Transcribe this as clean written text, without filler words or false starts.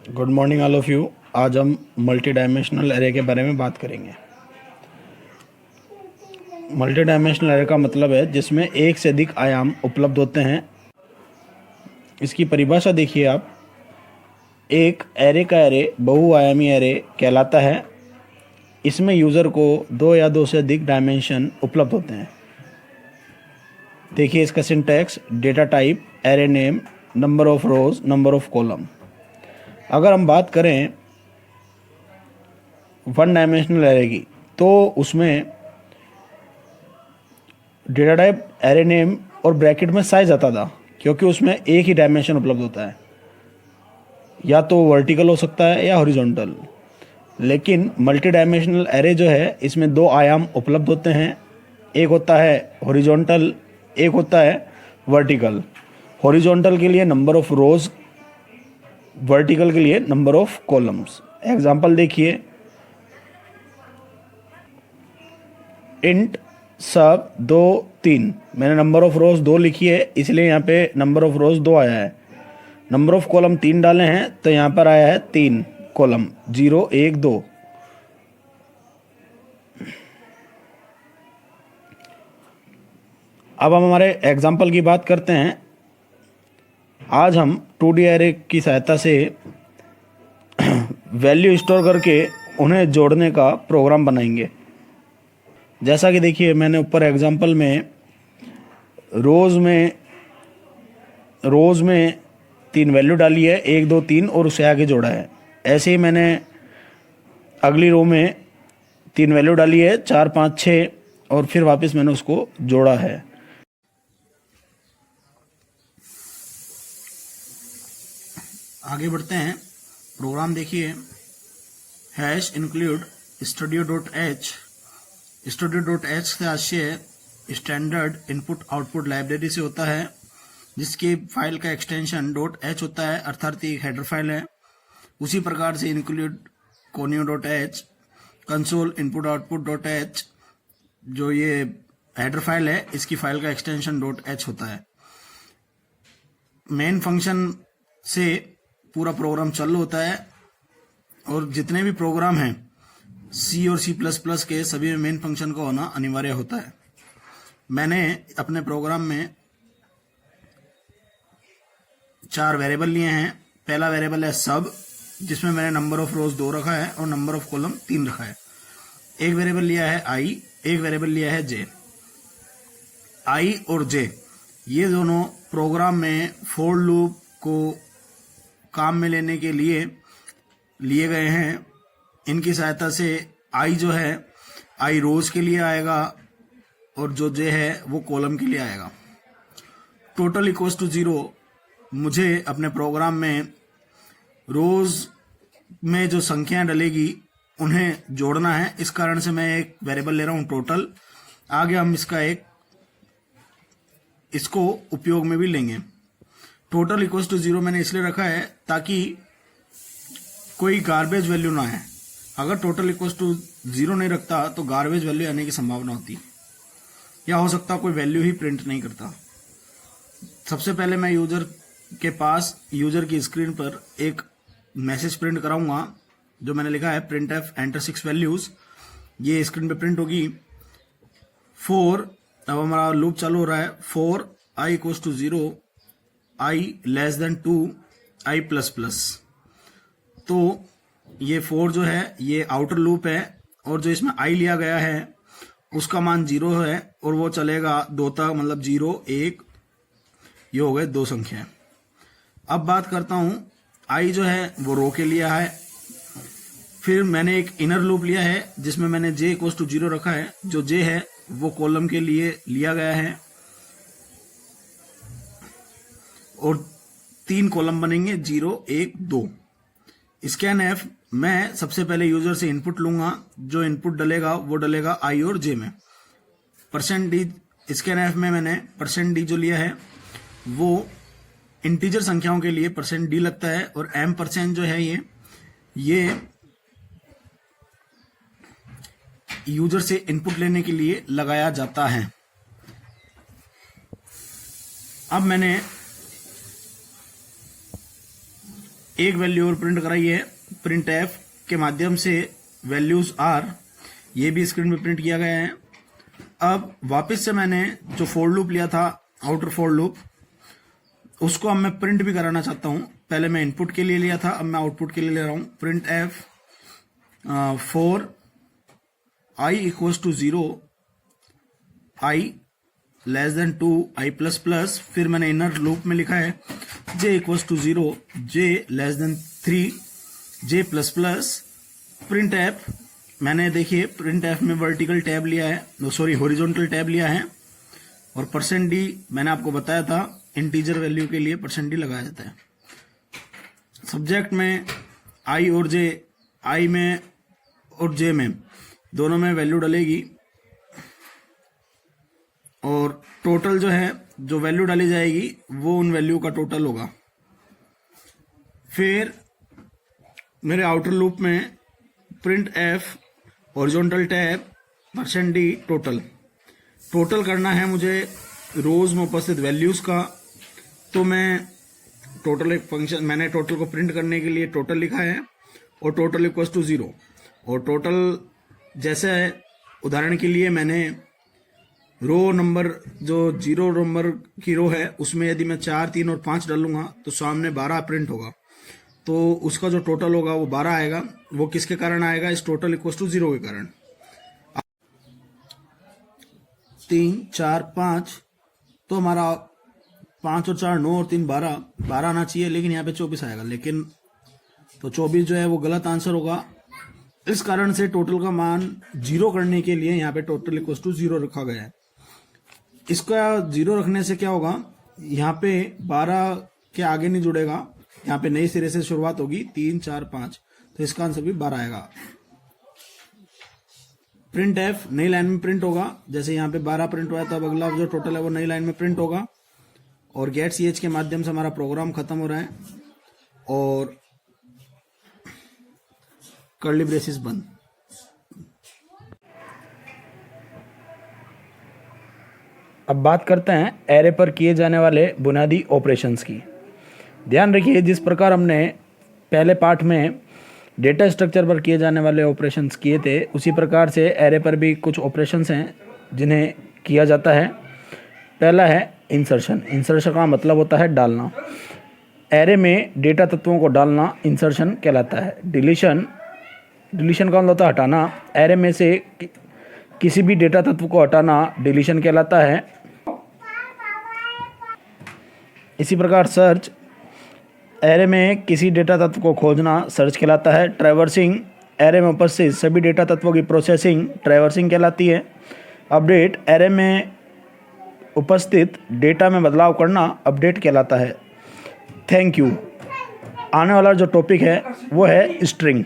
Good morning all of you. आज हम multi dimensional array के बारे में बात करेंगे। मल्टी डायमेंशनल एरे का मतलब है जिसमें एक से अधिक आयाम उपलब्ध होते हैं। इसकी परिभाषा देखिए आप। एक एरे का एरे बहुआयामी एरे कहलाता है। इसमें यूज़र को दो या दो से अधिक डायमेंशन उपलब्ध होते हैं। देखिए इसका syntax: data type, array name, number of rose, number of column. अगर हम बात करें वन डायमेंशनल एरे की, तो उसमें डेटा टाइप, एरे नेम और ब्रैकेट में साइज आता था, क्योंकि उसमें एक ही डायमेंशन उपलब्ध होता है, या तो वर्टिकल हो सकता है या हॉरिजॉन्टल। लेकिन मल्टी डायमेंशनल एरे जो है इसमें दो आयाम उपलब्ध होते हैं। एक होता है हॉरिजॉन्टल, एक होता है वर्टिकल। हॉरिजॉन्टल के लिए नंबर ऑफ रोज, वर्टिकल के लिए नंबर ऑफ कॉलम्स। एग्जांपल देखिए, इंट सब 2 3। मैंने नंबर ऑफ रोज 2 लिखी है, इसलिए यहाँ पे नंबर ऑफ रोज 2 आया है। नंबर ऑफ कॉलम 3 डाले हैं तो यहाँ पर आया है 3 कॉलम, 0 1 2। अब हम हमारे एग्जाम्पल की बात करते हैं। आज हम 2D एरे की सहायता से वैल्यू स्टोर करके उन्हें जोड़ने का प्रोग्राम बनाएंगे। जैसा कि देखिए मैंने ऊपर एग्जांपल में रोज़ में 3 वैल्यू डाली है, 1 2 3, और उसे आगे जोड़ा है। ऐसे ही मैंने अगली रो में 3 वैल्यू डाली है, 4 5 6, और फिर वापस मैंने उसको जोड़ा है। आगे बढ़ते हैं। प्रोग्राम देखिए, हैश इंक्लूड studio.h। studio.h से आशय स्टैंडर्ड इनपुट आउटपुट लाइब्रेरी से होता है, जिसकी फाइल का एक्सटेंशन .h होता है, अर्थात एक हेडर फाइल है। उसी प्रकार से include conio.h, console input output .h, जो ये हेडर फाइल है, इसकी फाइल का एक्सटेंशन .h होता है। मेन फंक्शन से पूरा प्रोग्राम चालू होता है, और जितने भी प्रोग्राम हैं C और C++ के सभी में मेन फंक्शन का होना अनिवार्य होता है। मैंने अपने प्रोग्राम में 4 वेरिएबल लिए हैं। पहला वेरिएबल है सब, जिसमें मैंने नंबर ऑफ रोज 2 रखा है और नंबर ऑफ कॉलम 3 रखा है। एक वेरिएबल लिया है i, एक वेरिएबल लिया है j। i और j ये दोनों प्रोग्राम में फॉर लूप को काम में लेने के लिए लिए गए हैं। इनकी सहायता से i जो है i रोज के लिए आएगा, और जो j है वो कॉलम के लिए आएगा। Total equals to 0। मुझे अपने प्रोग्राम में रोज में जो संख्याएं डलेगी उन्हें जोड़ना है। इस कारण से मैं एक वेरिएबल ले रहा हूं टोटल। आगे हम इसको उपयोग में भी लेंगे। टोटल इक्वल्स टू 0 मैंने इसलिए रखा है ताकि कोई गार्बेज वैल्यू ना आए। अगर टोटल इक्वल्स टू 0 नहीं रखता तो गार्बेज वैल्यू आने की संभावना होती, या हो सकता कोई वैल्यू ही प्रिंट नहीं करता। सबसे पहले मैं यूजर की स्क्रीन पर एक मैसेज प्रिंट कराऊंगा, जो मैंने लिखा है printf एंटर 6 वैल्यूज। ये स्क्रीन पे प्रिंट होगी। अब हमारा लूप चालू हो रहा है। For i equals to 0, i less than 2, i plus plus. तो ये 4 जो है ये आउटर लूप है, और जो इसमें i लिया गया है उसका मान 0 है, और वो चलेगा 2 तक, मतलब 0 1, ये हो गए 2 संख्या। अब बात करता हूं, i जो है वो रो के लिया है। फिर मैंने एक इनर लूप लिया है जिसमें मैंने j इक्वल्स टू 0 रखा है। जो j है वो कॉलम के लिए लिया गया है, और 3 कॉलम बनेंगे 0 1 2। स्कैनf मैं सबसे पहले यूजर से इनपुट लूंगा। जो इनपुट डलेगा वो डलेगा i और j में। %d स्कैनf में मैंने %d जो लिया है वो इंटीजर संख्याओं के लिए %d लगता है, और m% जो है ये यूजर से इनपुट लेने के लिए लगाया जाता है। अब मैंने एक वैल्यू और प्रिंट कराई है प्रिंट एफ के माध्यम से, वैल्यूज आर, ये भी स्क्रीन पे प्रिंट किया गया है। अब वापस से मैंने जो फॉर लूप लिया था, आउटर फॉर लूप, उसको अब मैं प्रिंट भी कराना चाहता हूं। पहले मैं इनपुट के लिए लिया था, अब मैं आउटपुट के लिए ले रहा हूं। Print F for I equals to 0, I less than 2, I plus plus, फिर मैंने इनर लूप में लिखा है J equals to 0, J less than 3, J plus plus. Print F मैंने देखिए प्रिंट एफ में वर्टिकल टैब लिया है, सॉरी हॉरिजॉन्टल टैब लिया है, और %d मैंने आपको बताया था इंटीजर वैल्यू के लिए %d लगाया जाता है। सब्जेक्ट में आई और जे, आई में और जे में दोनों में वैल्यू डलेगी, और टोटल जो है, जो वैल्यू डाली जाएगी वो उन वैल्यू का टोटल होगा। फिर मेरे आउटर लूप में print F horizontal tab %d total करना है मुझे रोज में उपस्थित वैल्यूज का। तो मैं टोटल एक फंक्शन, मैंने टोटल को प्रिंट करने के लिए टोटल लिखा है, और टोटल इक्वल्स टू 0, और टोटल जैसे है, उदाहरण के लिए मैंने रो नंबर, जो 0 नंबर की रो है, उसमें यदि मैं 4, 3 और 5 डालूंगा तो सामने 12 प्रिंट होगा, तो उसका जो टोटल होगा वो 12 आएगा। वो किसके कारण आएगा? इस टोटल इक्वल्स टू 0 के कारण। 3, 4, 5, तो हमारा 5 और 4 9 और 3 12 आना चाहिए, लेकिन यहाँ पे 24 आएगा, लेकिन तो 24 जो है वो गलत आंसर होगा। इस कारण से टोटल का मान 0 करने के लिए यहाँ पे टोटल इक्वल्स टू 0 रखा गया है। इसका 0 रखने से क्या होगा, यहाँ पे 12 के आगे नहीं जुड़ेगा, यहाँ पे नई सिरे से शुरुआत होगी, 3, 4, 5, तो इसका आंसर भी 12 आएगा। प्रिंट एफ नई लाइन में प्रिंट होगा, जैसे यहाँ पे 12 प्रिंट हुआ है, तब अगला जो टोटल है वो नई लाइन में प्रिंट होगा, और गेट ch के माध्यम से हमारा प्रोग्राम खत्म हो रहा है, और कर्ली ब्रेसेस बंद। अब बात करते हैं एरे पर किए जाने वाले बुनियादी ऑपरेशंस की। ध्यान रखिए, जिस प्रकार हमने पहले पार्ट में डेटा स्ट्रक्चर पर किए जाने वाले ऑपरेशंस किए थे, उसी प्रकार से एरे पर भी कुछ ऑपरेशंस हैं जिन्हें किया जाता है। पहला है इंसर्शन। इंसर्शन का मतलब होता है डालना। एरे में डेटा तत्वों को डालना इंसर्शन कहलाता है। डिलीशन का मतलब होता है हटाना। एरे में से किसी भी डेटा तत्व को हटाना डिलीशन कहलाता है। इसी प्रकार सर्च, एरे में किसी डेटा तत्व को खोजना सर्च कहलाता है। ट्रैवर्सिंग, एरे में उपस्थित सभी डेटा तत्वों की प्रोसेसिंग ट्रैवर्सिंग कहलाती है। अपडेट, एरे में उपस्थित डेटा में बदलाव करना अपडेट कहलाता है। Thank you. आने वाला जो टॉपिक है वो है स्ट्रिंग।